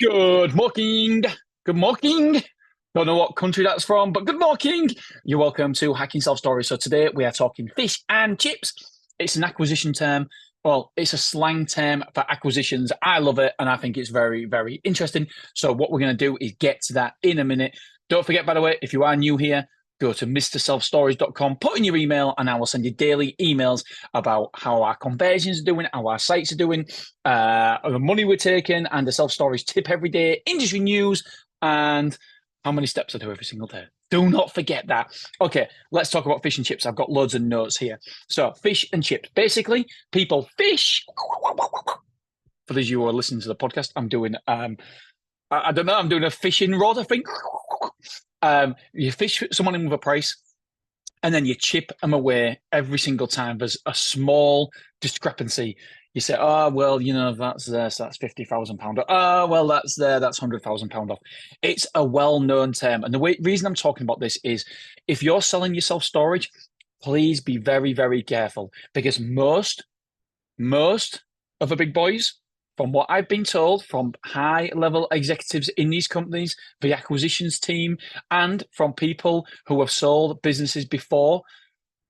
Good morning. Good morning. Don't know what country that's from, but good morning. You're welcome to Hacking Self Stories. So today we are talking fish and chips. It's an acquisition term. Well, it's a slang term for acquisitions. I love it, and I think it's very, very interesting. So what we're going to do is get to that in a minute. Don't forget, by the way, if you are new here, go to mrselfstories.com, put in your email, and I will send you daily emails about how our conversions are doing, how our sites are doing, the money we're taking, and the self-storage tip every day, industry news, and how many steps I do every single day. Do not forget that. Okay, let's talk about fish and chips. I've got loads of notes here. So fish and chips. Basically, people fish. For those of you who are listening to the podcast, I'm doing, I don't know, I'm doing a fishing rod, I think. You fish someone in with a price, and then you chip them away every single time. There's a small discrepancy. You say, oh, well, that's there, so that's £50,000. Oh, well, that's there, that's £100,000 off. It's a well-known term. And the reason I'm talking about this is if you're selling your self-storage, please be very, very careful, because most of the big boys, from what I've been told from high-level executives in these companies, the acquisitions team, and from people who have sold businesses before,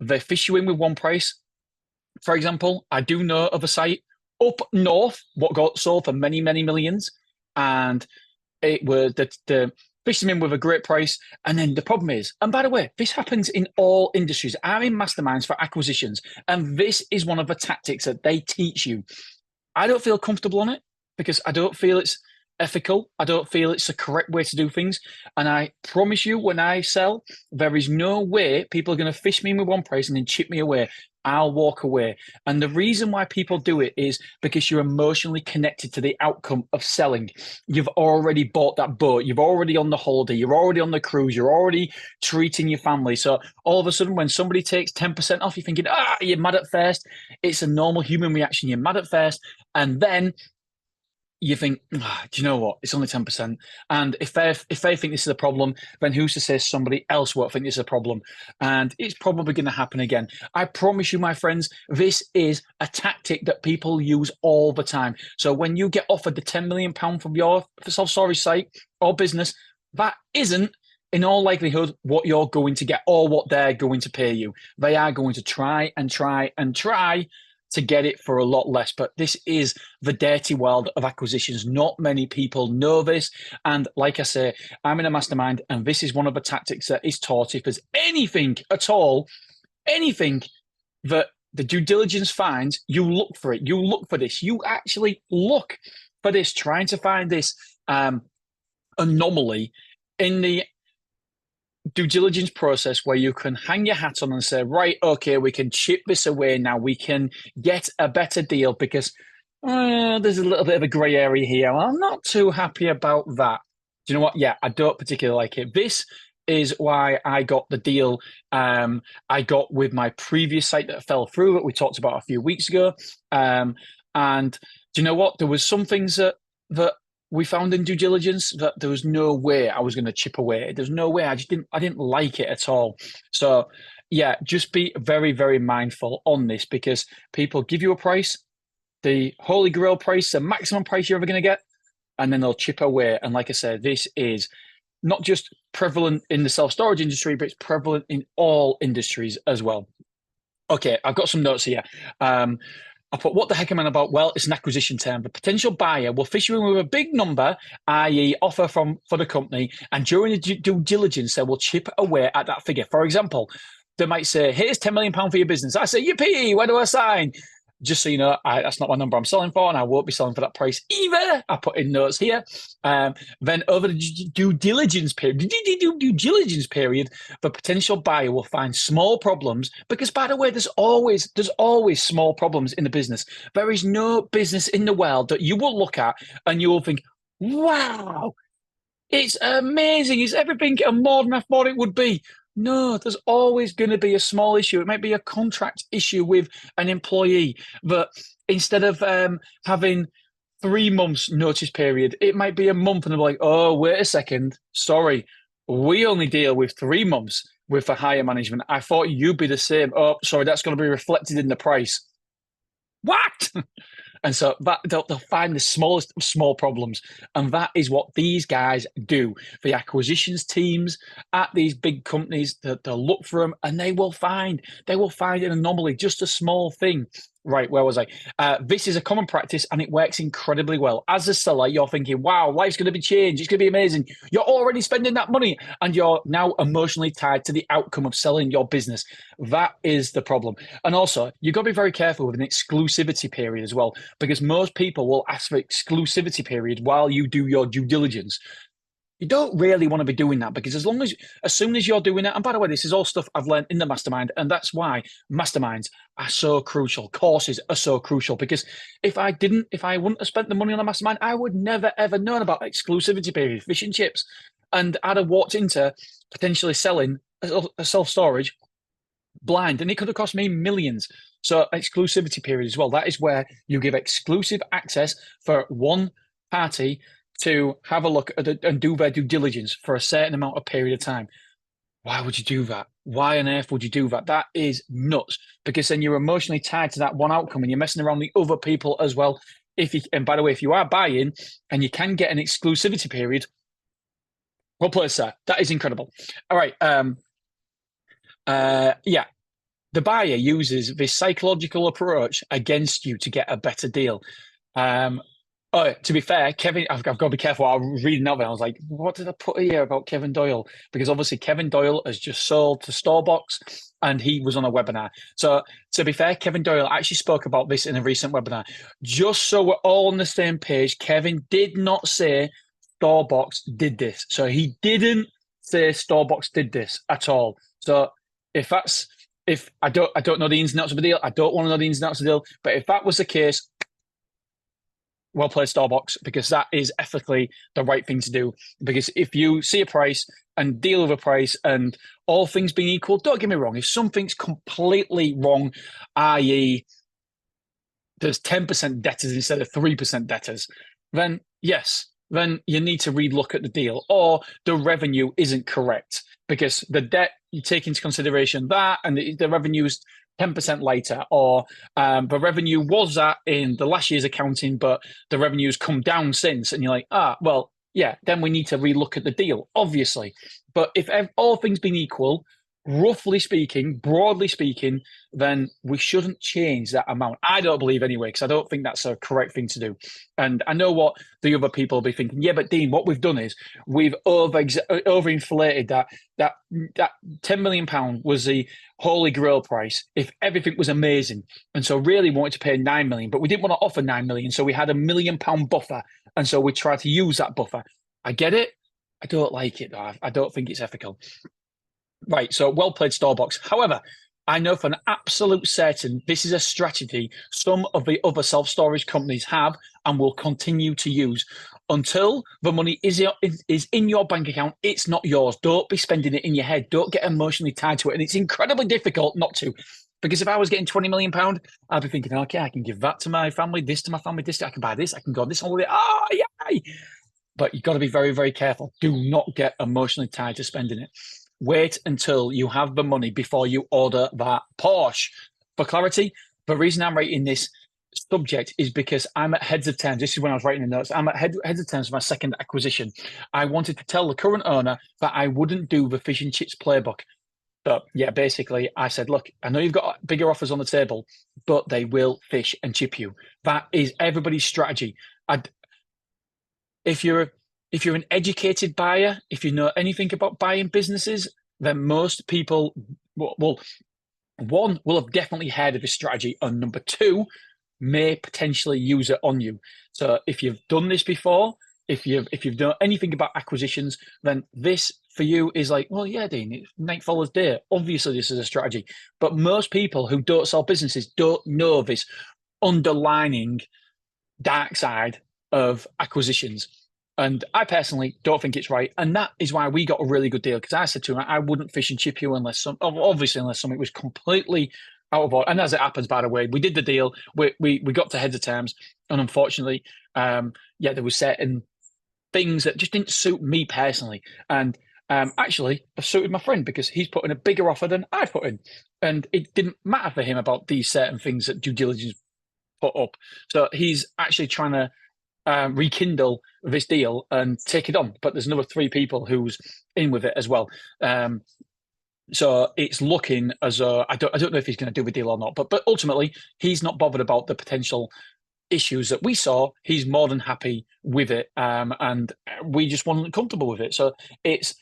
they fish you in with one price. For example, I do know of a site up north what got sold for many, many millions, and it was the fished them in with a great price. And then the problem is, and by the way, this happens in all industries. I'm in masterminds for acquisitions, and this is one of the tactics that they teach you. I don't feel comfortable on it because I don't feel it's ethical. I don't feel it's the correct way to do things. And I promise you, when I sell, there is no way people are going to fish me in with one price and then chip me away. I'll walk away. And the reason why people do it is because you're emotionally connected to the outcome of selling. You've already bought that boat. You're already on the holiday. You're already on the cruise. You're already treating your family. So all of a sudden, when somebody takes 10% off, you're thinking, you're mad at first. It's a normal human reaction. You're mad at first. And then you think, do you know what? It's only 10%. And if they think this is a problem, then who's to say somebody else won't think this is a problem? And it's probably going to happen again. I promise you, my friends, this is a tactic that people use all the time. So when you get offered the £10 million from your self-storage site or business, that isn't, in all likelihood, what you're going to get or what they're going to pay you. They are going to try and try and try to get it for a lot less. But this is the dirty world of acquisitions. Not many people know this. And like I say, I'm in a mastermind, and this is one of the tactics that is taught. If there's anything at all, anything that the due diligence finds, you look for it. You look for this. You actually look for this, trying to find this anomaly in the due diligence process where you can hang your hat on and say, right, okay, we can chip this away now. We can get a better deal because there's a little bit of a grey area here. I'm not too happy about that. Do you know what? Yeah, I don't particularly like it. This is why I got the deal I got with my previous site that fell through that we talked about a few weeks ago. And do you know what? There was some things that we found in due diligence that there was no way I was going to chip away. There's no way. I didn't like it at all. So yeah, just be very, very mindful on this, because people give you a price, the holy grail price, the maximum price you're ever going to get, and then they'll chip away. And like I said, this is not just prevalent in the self-storage industry, but it's prevalent in all industries as well. Okay, I've got some notes here. I put, what the heck am I about? Well, it's an acquisition term. The potential buyer will fish you in with a big number, i.e. offer for the company, and during the due diligence, they will chip away at that figure. For example, they might say, here's £10 million for your business. I say, yippee, where do I sign? Just so you know, that's not my number I'm selling for, and I won't be selling for that price either. I put in notes here. Then over the due diligence period, the potential buyer will find small problems, because, by the way, there's always small problems in the business. There is no business in the world that you will look at and you will think, wow, it's amazing. It's everything and more than I thought it would be. No, there's always going to be a small issue. It might be a contract issue with an employee, but instead of having 3 months notice period, it might be a month, and they're like, oh, wait a second. Sorry, we only deal with 3 months with the higher management. I thought you'd be the same. Oh, sorry, that's going to be reflected in the price. What? And so that they'll find the smallest of small problems. And that is what these guys do. The acquisitions teams at these big companies, they'll look for them and they will find an anomaly, just a small thing. Right, where was I? This is a common practice and it works incredibly well. As a seller, you're thinking, wow, life's going to be changed. It's going to be amazing. You're already spending that money and you're now emotionally tied to the outcome of selling your business. That is the problem. And also, you've got to be very careful with an exclusivity period as well, because most people will ask for exclusivity period while you do your due diligence. You don't really want to be doing that, because as soon as you're doing it, and by the way, this is all stuff I've learned in the mastermind, and that's why masterminds are so crucial. Courses are so crucial, because if I wouldn't have spent the money on a mastermind, I would never ever known about exclusivity period, fish and chips, and I'd have walked into potentially selling a self-storage blind, and it could have cost me millions. So exclusivity period as well. That is where you give exclusive access for one party to have a look at it and do their due diligence for a certain amount of period of time. Why would you do that? Why on earth would you do that? That is nuts, because then you're emotionally tied to that one outcome and you're messing around the other people as well. And by the way, if you are buying and you can get an exclusivity period, well played, sir. That is incredible. All right. Yeah. The buyer uses this psychological approach against you to get a better deal. To be fair, Kevin, I've got to be careful. I was reading that and I was like, what did I put here about Kevin Doyle? Because obviously Kevin Doyle has just sold to Storebox and he was on a webinar. So to be fair, Kevin Doyle actually spoke about this in a recent webinar. Just so we're all on the same page, Kevin did not say Storebox did this. So he didn't say Storebox did this at all. So if I don't know the ins and outs of the deal, I don't want to know the ins and outs of the deal. But if that was the case, well played, Starbucks, because that is ethically the right thing to do. Because if you see a price and deal with a price and all things being equal, don't get me wrong, if something's completely wrong, i.e. there's 10% debtors instead of 3% debtors, then yes, then you need to relook at the deal, or the revenue isn't correct because the debt, you take into consideration that and the revenue's 10% later, or the revenue was that in the last year's accounting, but the revenue's come down since. And you're like, well, yeah, then we need to relook at the deal, obviously. But if all things being equal, roughly speaking, broadly speaking, then we shouldn't change that amount. I don't believe anyway, because I don't think that's a correct thing to do. And I know what the other people will be thinking. Yeah, but Dean, what we've done is we've overinflated that £10 million was the holy grail price if everything was amazing. And so really wanted to pay 9 million, but we didn't want to offer 9 million. So we had a £1 million buffer. And so we tried to use that buffer. I get it. I don't like it, though. I don't think it's ethical. Right, so well played, Starbucks. However, I know for an absolute certain this is a strategy some of the other self-storage companies have and will continue to use. Until the money is in your bank account, it's not yours. Don't be spending it in your head. Don't get emotionally tied to it. And it's incredibly difficult not to. Because if I was getting £20 million, I'd be thinking, okay, I can give that to my family, this to my family, this, I can buy this, I can go on this holiday. Oh, yay! But you've got to be very, very careful. Do not get emotionally tied to spending it. Wait until you have the money before you order that Porsche. For clarity, the reason I'm writing this subject is because I'm at heads of terms. This is when I was writing the notes. I'm at heads of terms for my second acquisition. I wanted to tell the current owner that I wouldn't do the fish and chips playbook. So yeah, basically I said, look, I know you've got bigger offers on the table, but they will fish and chip you. That is everybody's strategy. If you're an educated buyer, if you know anything about buying businesses, then most people will have definitely heard of this strategy, and number two, may potentially use it on you. So if you've done this before, if you've done anything about acquisitions, then this for you is like, well, yeah, Dean, it's night follows day. Obviously, this is a strategy. But most people who don't sell businesses don't know this underlining dark side of acquisitions. And I personally don't think it's right. And that is why we got a really good deal, because I said to him, I wouldn't fish and chip you unless something was completely out of order. And as it happens, by the way, we did the deal. We got to heads of terms. And unfortunately, there were certain things that just didn't suit me personally. And actually, it suited my friend because he's put in a bigger offer than I put in. And it didn't matter for him about these certain things that due diligence put up. So he's actually trying to rekindle this deal and take it on. But there's another 3 people who's in with it as well. So it's looking as though I don't know if he's going to do a deal or not. But ultimately, he's not bothered about the potential issues that we saw. He's more than happy with it, and we just weren't comfortable with it. So it's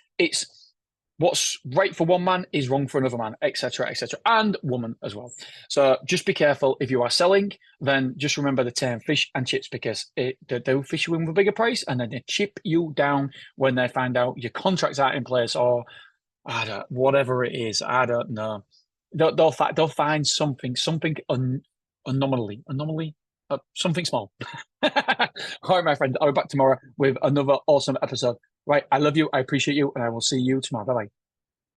what's right for one man is wrong for another man, etc., and woman as well. So just be careful. If you are selling, then just remember the term fish and chips, because they'll fish you in with a bigger price and then they chip you down when they find out your contracts aren't in place, or whatever it is. I don't know. They'll find something anomaly, something small. All right, my friend. I'll be back tomorrow with another awesome episode. Right, I love you. I appreciate you, and I will see you tomorrow. Bye bye.